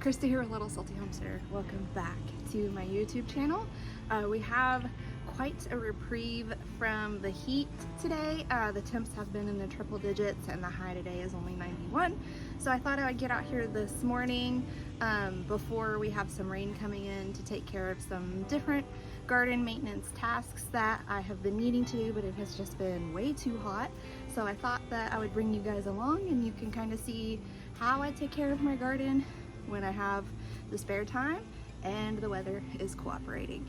Christi here with Little Salty Homesteader. Welcome back to my YouTube channel. We have quite a reprieve from the heat today. The temps have been in the triple digits and the high today is only 91. So I thought I would get out here this morning before we have some rain coming in to take care of some different garden maintenance tasks that I have been needing to do, but it has just been way too hot. So I thought that I would bring you guys along and you can kind of see how I take care of my garden when I have the spare time and the weather is cooperating.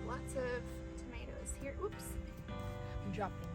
Lots of tomatoes here. Oops. I'm dropping them.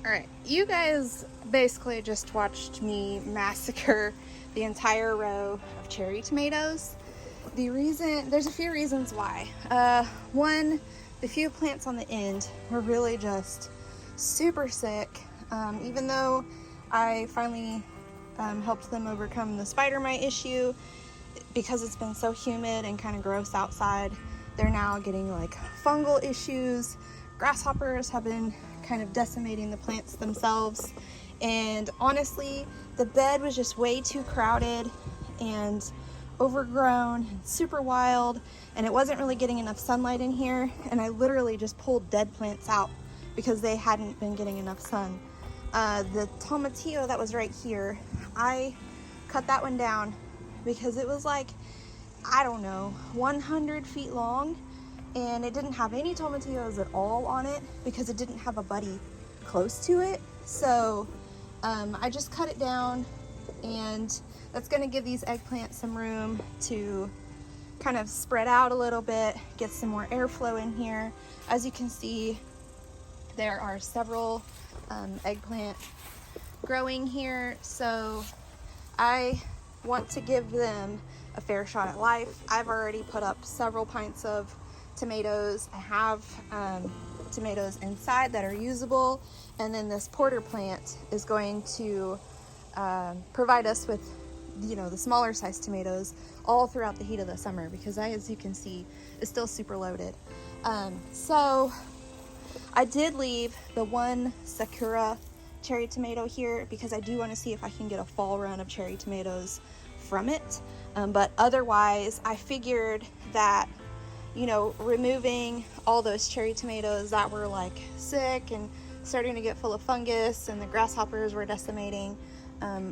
Alright, you guys basically just watched me massacre the entire row of cherry tomatoes. There's a few reasons why. One, the few plants on the end were really just super sick. Even though I finally helped them overcome the spider mite issue, because it's been so humid and kind of gross outside, they're now getting like fungal issues. Grasshoppers have been kind of decimating the plants themselves, and honestly the bed was just way too crowded and overgrown and super wild, and it wasn't really getting enough sunlight in here, and I literally just pulled dead plants out because they hadn't been getting enough sun. The tomatillo that was right here, I cut that one down because it was like, I don't know, 100 feet long, and it didn't have any tomatillos at all on it because it didn't have a buddy close to it. So I just cut it down, and that's going to give these eggplants some room to kind of spread out a little bit, get some more airflow in here. As you can see, there are several eggplant growing here, so I want to give them a fair shot at life. I've already put up several pints of tomatoes. I have tomatoes inside that are usable, and then this porter plant is going to provide us with, you know, the smaller size tomatoes all throughout the heat of the summer, because as you can see, it's still super loaded. So I did leave the one Sakura cherry tomato here because I do want to see if I can get a fall run of cherry tomatoes from it. But otherwise, I figured that, you know, removing all those cherry tomatoes that were like sick and starting to get full of fungus and the grasshoppers were decimating,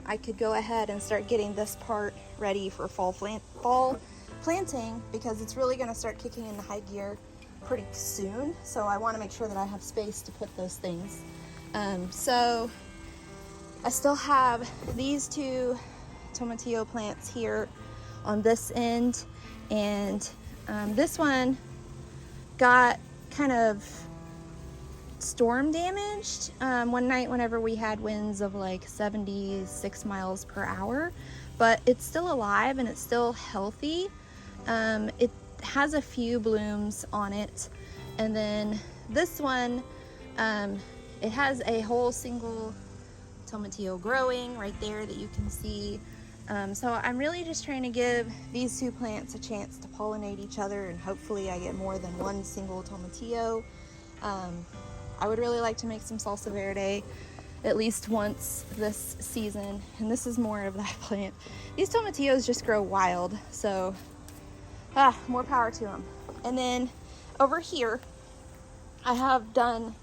I could go ahead and start getting this part ready for fall planting, because it's really going to start kicking into high gear pretty soon. So I want to make sure that I have space to put those things. So I still have these two tomatillo plants here on this end, and this one got kind of storm damaged one night whenever we had winds of like 76 miles per hour, but it's still alive and it's still healthy. It has a few blooms on it, and then this one, it has a whole single tomatillo growing right there that you can see. So I'm really just trying to give these two plants a chance to pollinate each other, and hopefully I get more than one single tomatillo. I would really like to make some salsa verde at least once this season, and this is more of that plant. These tomatillos just grow wild, so more power to them. And then over here, I have done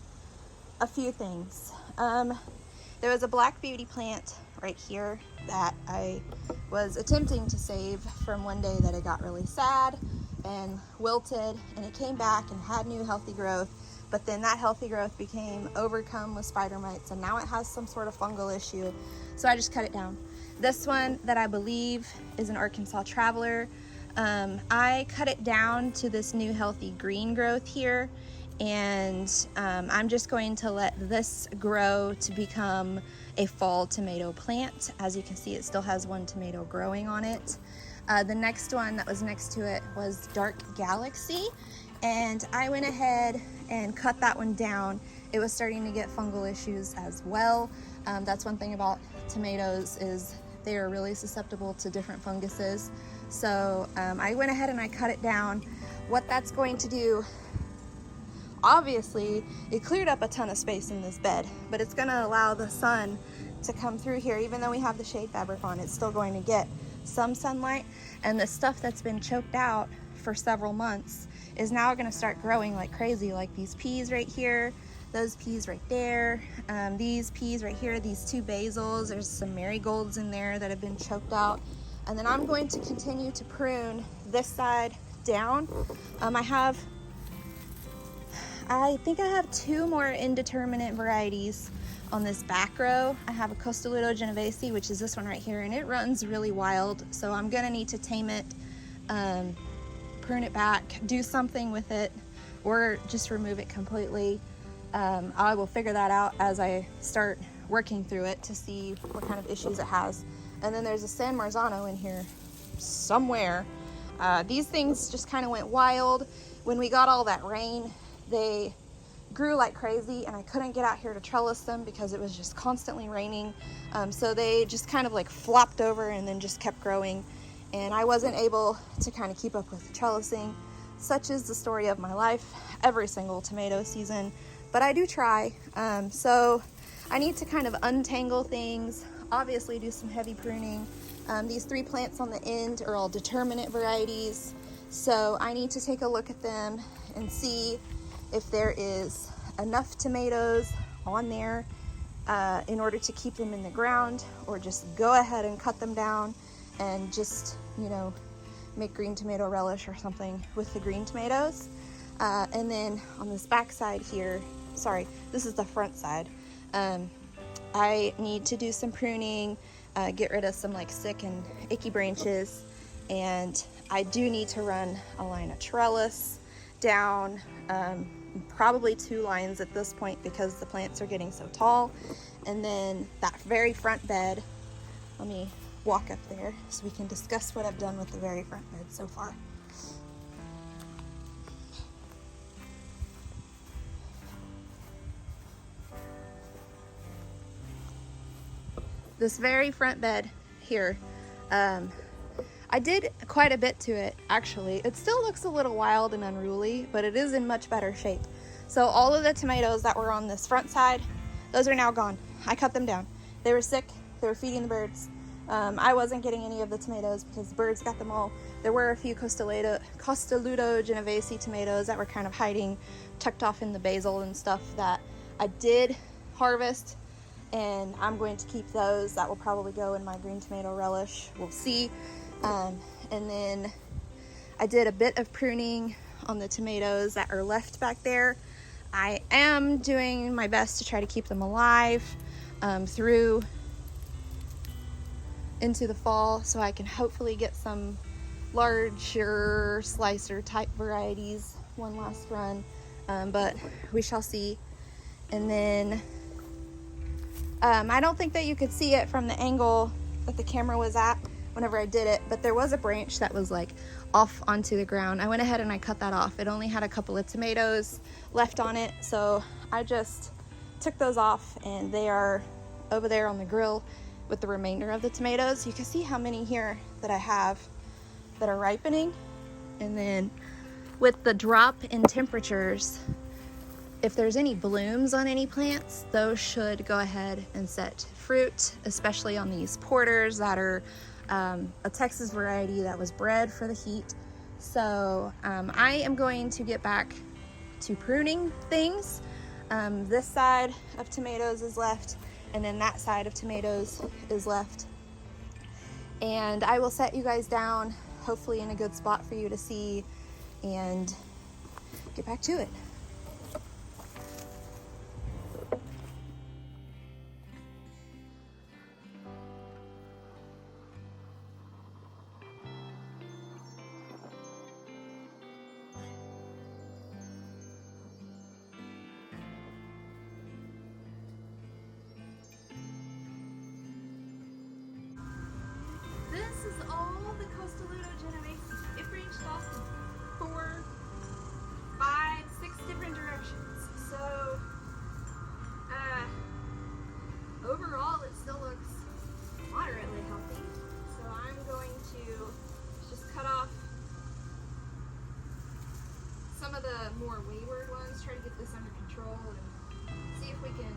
a few things. There was a black beauty plant right here that I was attempting to save from one day that it got really sad and wilted, and it came back and had new healthy growth, but then that healthy growth became overcome with spider mites, and now it has some sort of fungal issue, so I just cut it down. This one that I believe is an Arkansas Traveler, I cut it down to this new healthy green growth here, and I'm just going to let this grow to become a fall tomato plant. As you can see, it still has one tomato growing on it. The next one that was next to it was Dark Galaxy, and I went ahead and cut that one down. It was starting to get fungal issues as well. That's one thing about tomatoes, is they are really susceptible to different funguses. So I went ahead and I cut it down. What that's going to do, obviously it cleared up a ton of space in this bed, but it's going to allow the sun to come through here. Even though we have the shade fabric on, it's still going to get some sunlight, and the stuff that's been choked out for several months is now going to start growing like crazy, like these peas right here, those peas right there, these peas right here, these two basils, there's some marigolds in there that have been choked out. And then I'm going to continue to prune this side down. I think I have two more indeterminate varieties on this back row. I have a Costoluto Genovese, which is this one right here, and it runs really wild, so I'm gonna need to tame it, prune it back, do something with it, or just remove it completely. I will figure that out as I start working through it to see what kind of issues it has. And then there's a San Marzano in here somewhere. These things just kind of went wild. When we got all that rain, they grew like crazy, and I couldn't get out here to trellis them because it was just constantly raining. So they just kind of like flopped over and then just kept growing, and I wasn't able to kind of keep up with the trellising. Such is the story of my life every single tomato season, but I do try. So I need to kind of untangle things, obviously do some heavy pruning. These 3 plants on the end are all determinate varieties, so I need to take a look at them and see if there is enough tomatoes on there in order to keep them in the ground, or just go ahead and cut them down and just, you know, make green tomato relish or something with the green tomatoes. And then on this back side here, sorry, this is the front side, I need to do some pruning, get rid of some like sick and icky branches, and I do need to run a line of trellis down, probably 2 lines at this point because the plants are getting so tall. And then that very front bed, let me walk up there so we can discuss what I've done with the very front bed so far. This very front bed here, I did quite a bit to it, actually. It still looks a little wild and unruly, but it is in much better shape. So all of the tomatoes that were on this front side, those are now gone. I cut them down. They were sick, they were feeding the birds. I wasn't getting any of the tomatoes because the birds got them all. There were a few Costaludo Genovese tomatoes that were kind of hiding, tucked off in the basil and stuff that I did harvest, and I'm going to keep those. That will probably go in my green tomato relish. We'll see. And then I did a bit of pruning on the tomatoes that are left back there. I am doing my best to try to keep them alive through into the fall, so I can hopefully get some larger slicer type varieties one last run, but we shall see. And then I don't think that you could see it from the angle that the camera was at whenever I did it, but there was a branch that was like off onto the ground. I went ahead and I cut that off. It only had a couple of tomatoes left on it, so I just took those off, and they are over there on the grill with the remainder of the tomatoes. You can see how many here that I have that are ripening. And then with the drop in temperatures, if there's any blooms on any plants, those should go ahead and set fruit, especially on these porters that are a Texas variety that was bred for the heat. So I am going to get back to pruning things. This side of tomatoes is left, and then that side of tomatoes is left. And I will set you guys down, hopefully in a good spot for you to see, and get back to it. This is all the Costaludo Genovese. It branched off in 4, 5, 6 different directions. So overall it still looks moderately healthy. So I'm going to just cut off some of the more wayward ones, try to get this under control, and see if we can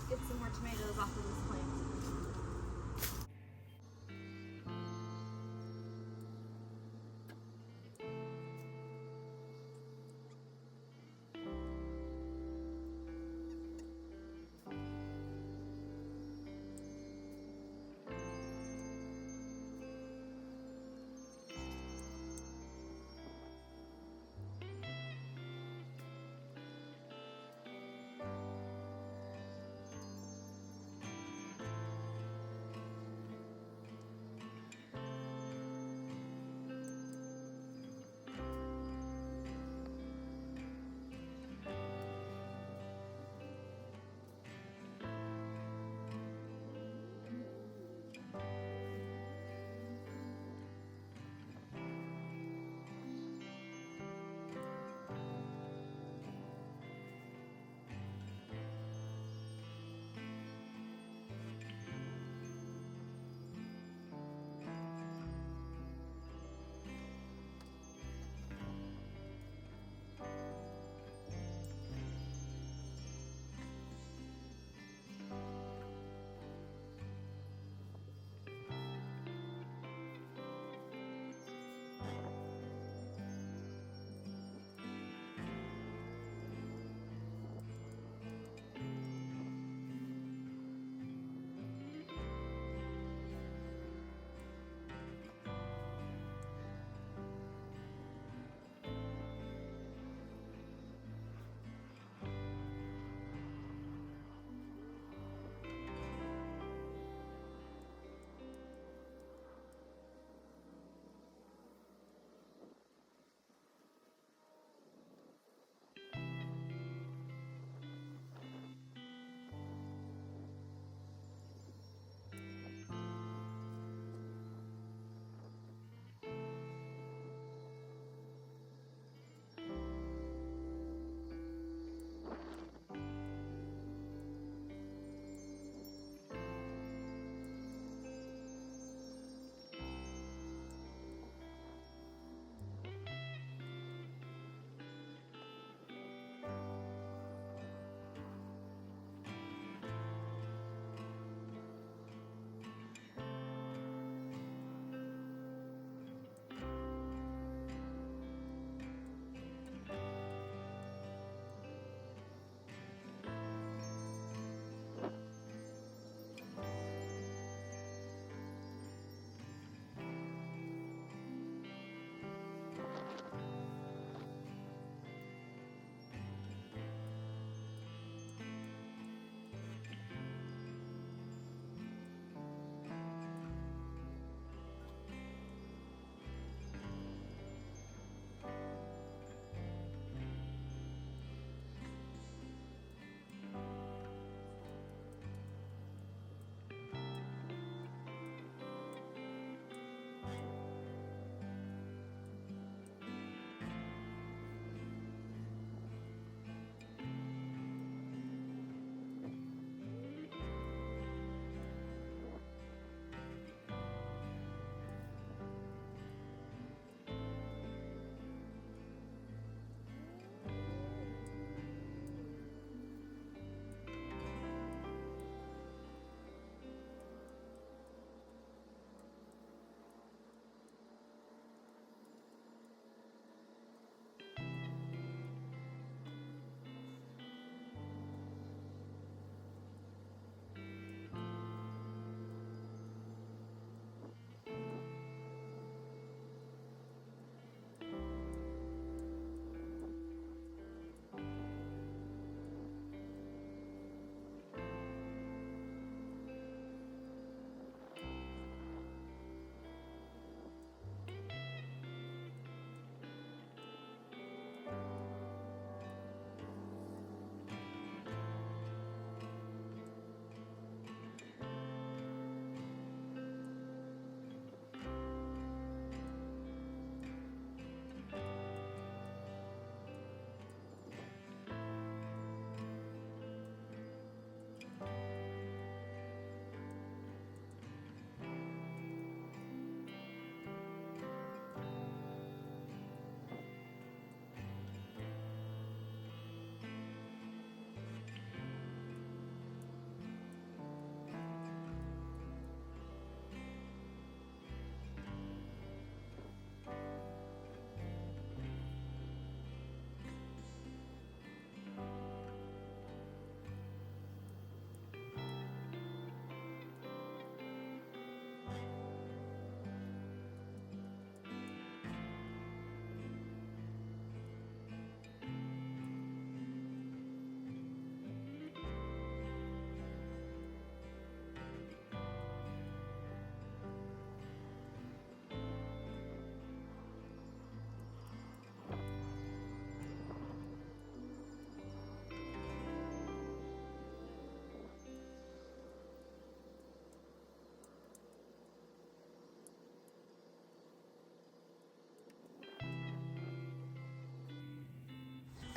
get some more tomatoes off of this plant.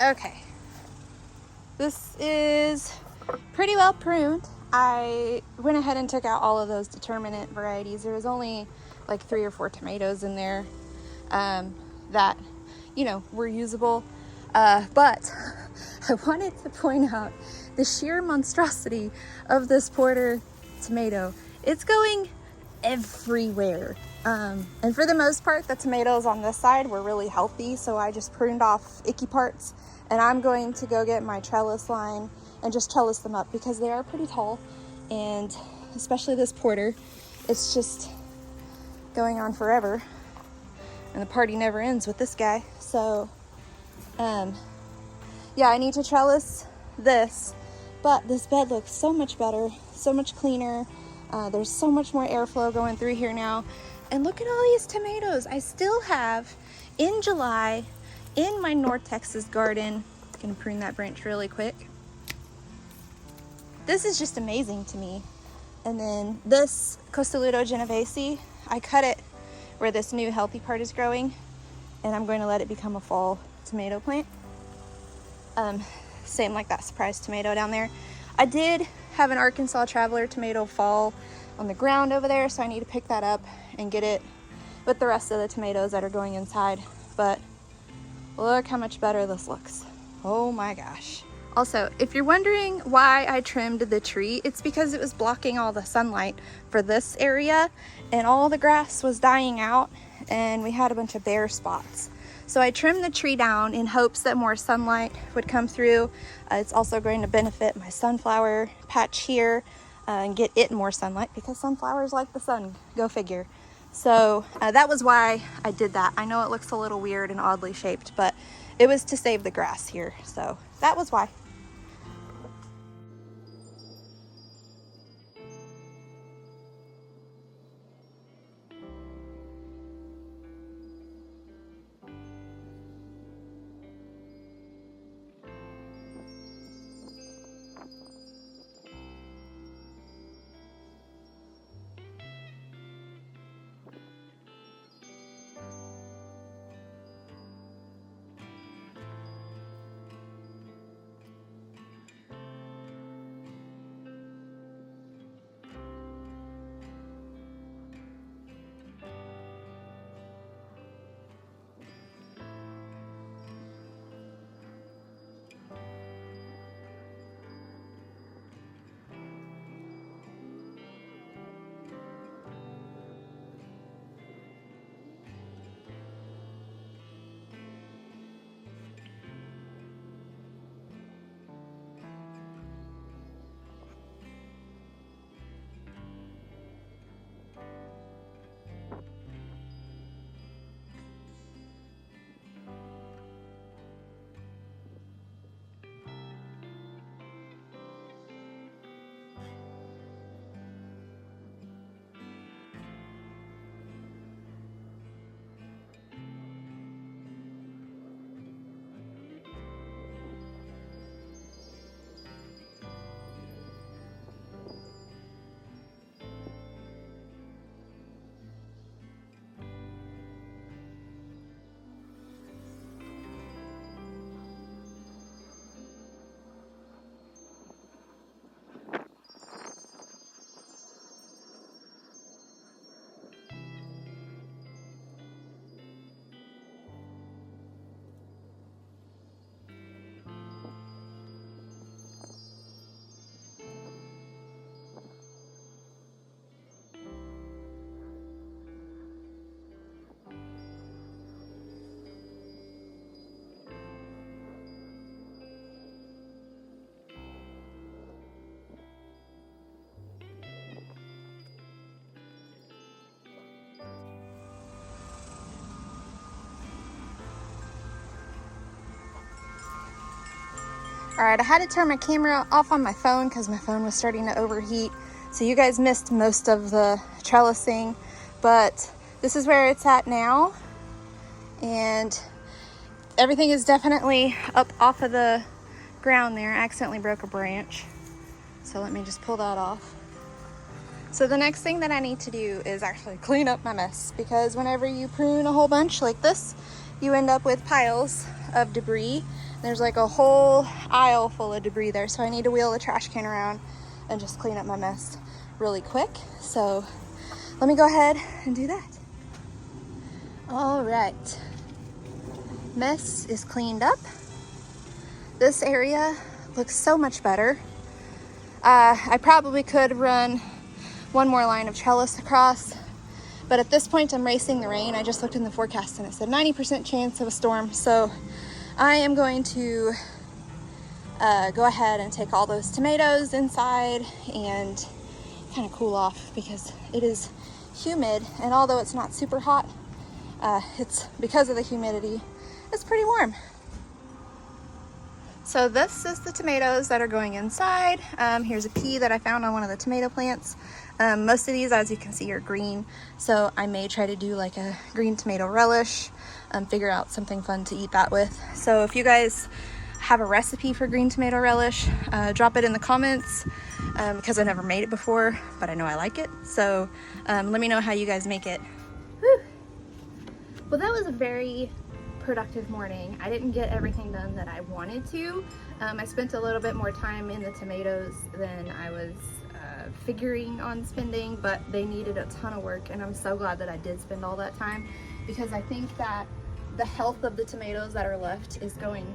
Okay, this is pretty well pruned. I went ahead and took out all of those determinate varieties. There was only like 3 or 4 tomatoes in there that, you know, were usable. But I wanted to point out the sheer monstrosity of this Porter tomato. It's going everywhere. And for the most part, the tomatoes on this side were really healthy, so I just pruned off icky parts, and I'm going to go get my trellis line and just trellis them up because they are pretty tall, and especially this Porter, it's just going on forever, and the party never ends with this guy. So yeah, I need to trellis this, but this bed looks so much better, so much cleaner. There's so much more airflow going through here now. And look at all these tomatoes. I still have, in July, in my North Texas garden, I'm gonna prune that branch really quick. This is just amazing to me. And then this Costelluto Genovese, I cut it where this new healthy part is growing, and I'm going to let it become a fall tomato plant. Same like that surprise tomato down there. I did have an Arkansas Traveler tomato fall on the ground over there, so I need to pick that up and get it with the rest of the tomatoes that are going inside. But look how much better this looks. Oh my gosh. Also, if you're wondering why I trimmed the tree, it's because it was blocking all the sunlight for this area, and all the grass was dying out, and we had a bunch of bare spots. So I trimmed the tree down in hopes that more sunlight would come through. It's also going to benefit my sunflower patch here and get it more sunlight because sunflowers like the sun, go figure. So that was why I did that. I know it looks a little weird and oddly shaped, but it was to save the grass here. So that was why. All right, I had to turn my camera off on my phone because my phone was starting to overheat. So you guys missed most of the trellising, but this is where it's at now. And everything is definitely up off of the ground there. I accidentally broke a branch. So let me just pull that off. So the next thing that I need to do is actually clean up my mess, because whenever you prune a whole bunch like this, you end up with piles of debris There's like a whole aisle full of debris there, so I need to wheel the trash can around and just clean up my mess really quick. So let me go ahead and do that. All right, mess is cleaned up. This area looks so much better. I probably could run one more line of trellis across, but at this point I'm racing the rain. I just looked in the forecast and it said 90% chance of a storm, so I am going to go ahead and take all those tomatoes inside and kind of cool off because it is humid, and although it's not super hot, it's because of the humidity, it's pretty warm. So this is the tomatoes that are going inside. Here's a pea that I found on one of the tomato plants. Most of these, as you can see, are green, so I may try to do like a green tomato relish, figure out something fun to eat that with. So if you guys have a recipe for green tomato relish, drop it in the comments, because I never made it before, but I know I like it. So let me know how you guys make it. Whew. Well, that was a very productive morning. I didn't get everything done that I wanted to. I spent a little bit more time in the tomatoes than I was figuring on spending, but they needed a ton of work, and I'm so glad that I did spend all that time, because I think that the health of the tomatoes that are left is going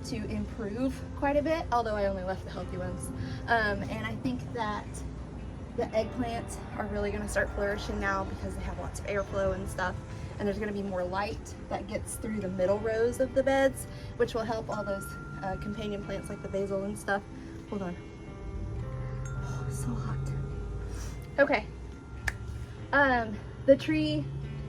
to improve quite a bit, although I only left the healthy ones. And I think that the eggplants are really going to start flourishing now because they have lots of airflow and stuff, and there's going to be more light that gets through the middle rows of the beds, which will help all those companion plants like the basil and stuff. Hold on. Oh, it's so hot. Okay. The tree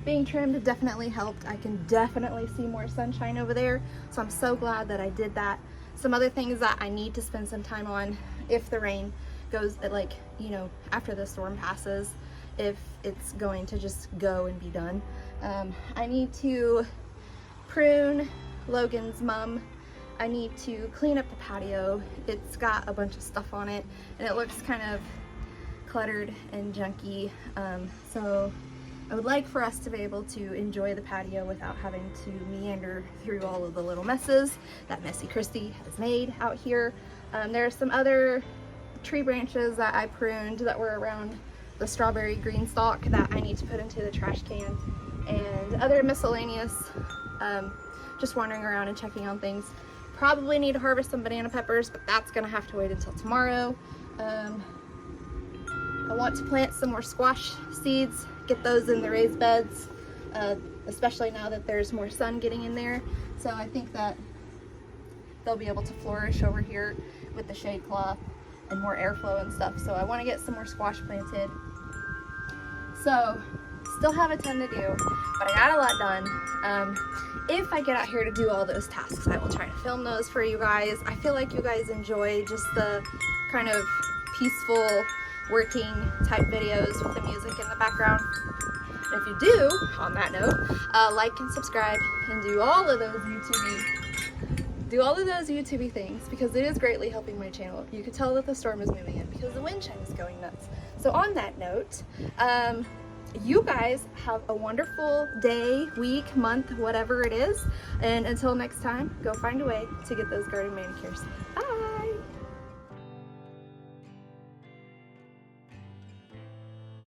being trimmed definitely helped. I can definitely see more sunshine over there, so I'm so glad that I did that. Some other things that I need to spend some time on if the rain goes, like, you know, after the storm passes, if it's going to just go and be done. I need to prune Logan's mum. I need to clean up the patio. It's got a bunch of stuff on it and it looks kind of cluttered and junky. So I would like for us to be able to enjoy the patio without having to meander through all of the little messes that messy Christi has made out here. There are some other tree branches that I pruned that were around the strawberry green stalk that I need to put into the trash can, and other miscellaneous, just wandering around and checking on things. Probably need to harvest some banana peppers, but that's gonna have to wait until tomorrow. I want to plant some more squash seeds, get those in the raised beds, especially now that there's more sun getting in there. So I think that they'll be able to flourish over here with the shade cloth and more airflow and stuff. So I want to get some more squash planted. So still have a ton to do, but I got a lot done. If I get out here to do all those tasks, I will try to film those for you guys. I feel like you guys enjoy just the kind of peaceful working type videos with the music in the background. And if you do, on that note, like and subscribe and do all of those YouTube things, because it is greatly helping my channel. You can tell that the storm is moving in because the wind chime is going nuts. So on that note, you guys have a wonderful day, week, month, whatever it is. And until next time, go find a way to get those garden manicures. Bye!